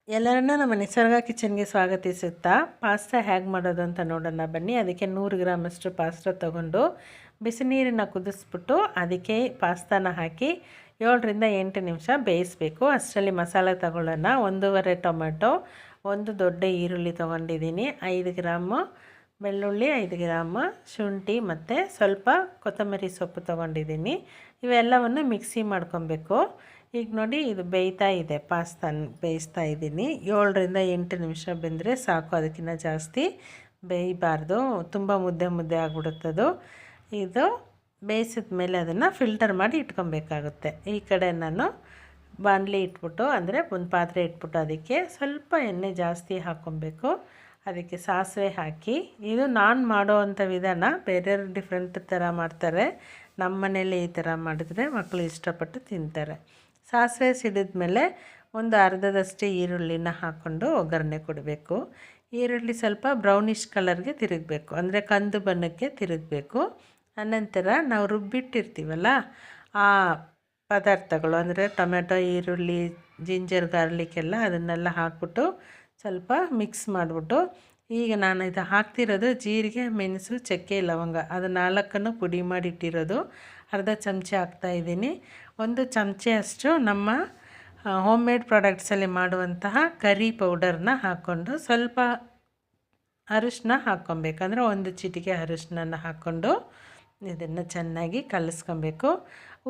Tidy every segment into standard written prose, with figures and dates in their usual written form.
ಎಲ್ಲರನ್ನ ನಮ್ಮ ನಿಸರ್ಗ ಕಿಚನ್ಗೆ ಸ್ವಾಗತಿಸುತ್ತಾ ಪಾಸ್ತಾ ಹೇಗೆ ಮಾಡೋದು ಅಂತ ನೋಡೋಣ ಬನ್ನಿ. ಅದಕ್ಕೆ 100 ಗ್ರಾಮಷ್ಟು ಪಾಸ್ತಾ ತೊಗೊಂಡು ಬಿಸಿ ನೀರನ್ನ ಕುದಿಸ್ಬಿಟ್ಟು ಅದಕ್ಕೆ ಪಾಸ್ತಾನ ಹಾಕಿ 7ರಿಂದ 8 ನಿಮಿಷ ಬೇಯಿಸಬೇಕು. ಅಷ್ಟರಲ್ಲಿ ಮಸಾಲೆ ತಗೊಳ್ಳೋಣ. 1.5 ಟೊಮೆಟೊ, 1 ದೊಡ್ಡ ಈರುಳ್ಳಿ ತೊಗೊಂಡಿದ್ದೀನಿ, 5 ಗ್ರಾಮು ಬೆಳ್ಳುಳ್ಳಿ, 5 ಗ್ರಾಮ್ ಶುಂಠಿ ಮತ್ತು ಸ್ವಲ್ಪ ಕೊತ್ತಂಬರಿ ಸೊಪ್ಪು ತೊಗೊಂಡಿದ್ದೀನಿ. ಇವೆಲ್ಲವನ್ನು ಮಿಕ್ಸಿ ಮಾಡ್ಕೊಬೇಕು. ಈಗ ನೋಡಿ, ಇದು ಬೇಯ್ತಾ ಇದೆ. ಪಾಸ್ತಾನ ಬೇಯಿಸ್ತಾ ಇದ್ದೀನಿ. 7ರಿಂದ 8 ನಿಮಿಷ ಬೆಂದರೆ ಸಾಕು, ಅದಕ್ಕಿಂತ ಜಾಸ್ತಿ ಬೇಯಬಾರ್ದು, ತುಂಬ ಮುದ್ದೆ ಮುದ್ದೆ ಆಗಿಬಿಡುತ್ತದು. ಇದು ಬೇಯಿಸಿದ ಮೇಲೆ ಅದನ್ನು ಫಿಲ್ಟರ್ ಮಾಡಿ ಇಟ್ಕೊಬೇಕಾಗುತ್ತೆ. ಈ ಕಡೆ ನಾನು ಬಾಣಲಿ ಇಟ್ಬಿಟ್ಟು, ಅಂದರೆ ಒಂದು ಪಾತ್ರೆ ಇಟ್ಬಿಟ್ಟು ಅದಕ್ಕೆ ಸ್ವಲ್ಪ ಎಣ್ಣೆ ಜಾಸ್ತಿ ಹಾಕ್ಕೊಬೇಕು. ಅದಕ್ಕೆ ಸಾಸಿವೆ ಹಾಕಿ, ಇದು ನಾನು ಮಾಡೋ ಅಂಥ ವಿಧಾನ, ಬೇರೆಯವರು ಡಿಫ್ರೆಂಟ್ ಥರ ಮಾಡ್ತಾರೆ. ನಮ್ಮ ಮನೇಲಿ ಈ ಥರ ಮಾಡಿದ್ರೆ ಮಕ್ಕಳು ಇಷ್ಟಪಟ್ಟು ತಿಂತಾರೆ. ಸಾಸಿವೆ ಸಿಡಿದ ಮೇಲೆ ಒಂದು ಅರ್ಧದಷ್ಟು ಈರುಳ್ಳಿನ ಹಾಕ್ಕೊಂಡು ಒಗ್ಗರಣೆ ಕೊಡಬೇಕು. ಈರುಳ್ಳಿ ಸ್ವಲ್ಪ ಬ್ರೌನಿಷ್ ಕಲರ್ಗೆ ತಿರುಗಬೇಕು, ಅಂದರೆ ಕಂದು ಬಣ್ಣಕ್ಕೆ ತಿರುಗಬೇಕು. ಅನಂತರ ನಾವು ರುಬ್ಬಿಟ್ಟಿರ್ತೀವಲ್ಲ ಆ ಪದಾರ್ಥಗಳು, ಅಂದರೆ ಟೊಮೆಟೊ, ಈರುಳ್ಳಿ, ಜಿಂಜರ್ ಗಾರ್ಲಿಕ್ ಎಲ್ಲ ಅದನ್ನೆಲ್ಲ ಹಾಕ್ಬಿಟ್ಟು ಸ್ವಲ್ಪ ಮಿಕ್ಸ್ ಮಾಡಿಬಿಟ್ಟು, ಈಗ ನಾನು ಇದು ಹಾಕ್ತಿರೋದು ಜೀರಿಗೆ, ಮೆಣಸು, ಚಕ್ಕೆ, ಲವಂಗ, ಅದು 4 ಪುಡಿ ಮಾಡಿ ಇಟ್ಟಿರೋದು ಅರ್ಧ ಚಮಚ ಹಾಕ್ತಾಯಿದ್ದೀನಿ. 1 ಚಮಚೆಯಷ್ಟು ನಮ್ಮ ಹೋಮ್ ಮೇಡ್ ಪ್ರಾಡಕ್ಟ್ಸಲ್ಲಿ ಮಾಡುವಂತಹ ಕರಿ ಪೌಡರ್ನ ಹಾಕ್ಕೊಂಡು ಸ್ವಲ್ಪ ಅರಿಶಿನ ಹಾಕ್ಕೊಬೇಕು, ಅಂದರೆ 1 ಚಿಟಿಕೆ ಅರಿಶಿನ ಹಾಕ್ಕೊಂಡು ಇದನ್ನು ಚೆನ್ನಾಗಿ ಕಲಿಸ್ಕೊಬೇಕು.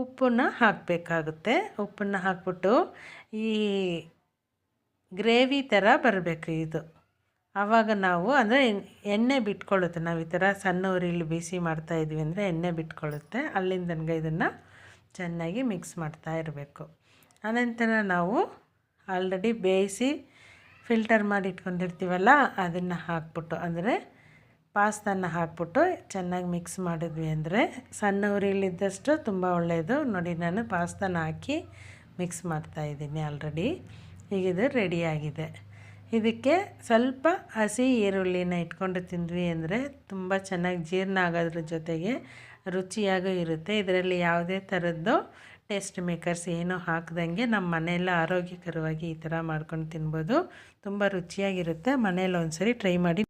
ಉಪ್ಪನ್ನ ಹಾಕಬೇಕಾಗುತ್ತೆ. ಉಪ್ಪನ್ನು ಹಾಕ್ಬಿಟ್ಟು ಈ ಗ್ರೇವಿ ಥರ ಬರಬೇಕು ಇದು. ಆವಾಗ ನಾವು, ಅಂದರೆ ಎಣ್ಣೆ ಬಿಟ್ಕೊಳ್ಳುತ್ತೆ, ನಾವು ಈ ಥರ ಸಣ್ಣ ಉರಿಲಿ ಬಿಸಿ ಮಾಡ್ತಾಯಿದ್ವಿ ಅಂದರೆ ಎಣ್ಣೆ ಬಿಟ್ಕೊಳ್ಳುತ್ತೆ. ಅಲ್ಲಿಂದ ತನಕ ಇದನ್ನು ಚೆನ್ನಾಗಿ ಮಿಕ್ಸ್ ಮಾಡ್ತಾ ಇರಬೇಕು. ಆನಂತರ ನಾವು ಆಲ್ರೆಡಿ ಬೇಯಿಸಿ ಫಿಲ್ಟರ್ ಮಾಡಿ ಇಟ್ಕೊಂಡಿರ್ತೀವಲ್ಲ ಅದನ್ನು ಹಾಕ್ಬಿಟ್ಟು, ಅಂದರೆ ಪಾಸ್ತಾನ ಹಾಕ್ಬಿಟ್ಟು ಚೆನ್ನಾಗಿ ಮಿಕ್ಸ್ ಮಾಡಿದ್ವಿ ಅಂದರೆ ಸಣ್ಣ ಉರಿಲಿದ್ದಷ್ಟು ತುಂಬ ಒಳ್ಳೆಯದು. ನೋಡಿ, ನಾನು ಪಾಸ್ತಾನ ಹಾಕಿ ಮಿಕ್ಸ್ ಮಾಡ್ತಾಯಿದ್ದೀನಿ ಆಲ್ರೆಡಿ. ಈಗ ಇದು ರೆಡಿಯಾಗಿದೆ. ಇದಕ್ಕೆ ಸ್ವಲ್ಪ ಹಸಿ ಈರುಳ್ಳಿನ ಇಟ್ಕೊಂಡು ತಿಂದ್ವಿ ಅಂದರೆ ತುಂಬ ಚೆನ್ನಾಗಿ ಜೀರ್ಣ ಆಗೋದ್ರ ಜೊತೆಗೆ ರುಚಿಯಾಗೂ ಇರುತ್ತೆ. ಇದರಲ್ಲಿ ಯಾವುದೇ ಥರದ್ದು ಟೇಸ್ಟ್ ಮೇಕರ್ಸ್ ಏನೂ ಹಾಕ್ದಂಗೆ ನಮ್ಮ ಮನೆಯಲ್ಲ ಆರೋಗ್ಯಕರವಾಗಿ ಈ ಥರ ಮಾಡ್ಕೊಂಡು ತಿನ್ಬೋದು. ತುಂಬ ರುಚಿಯಾಗಿರುತ್ತೆ. ಮನೇಲಿ ಒಂದ್ಸರಿ ಟ್ರೈ ಮಾಡಿ.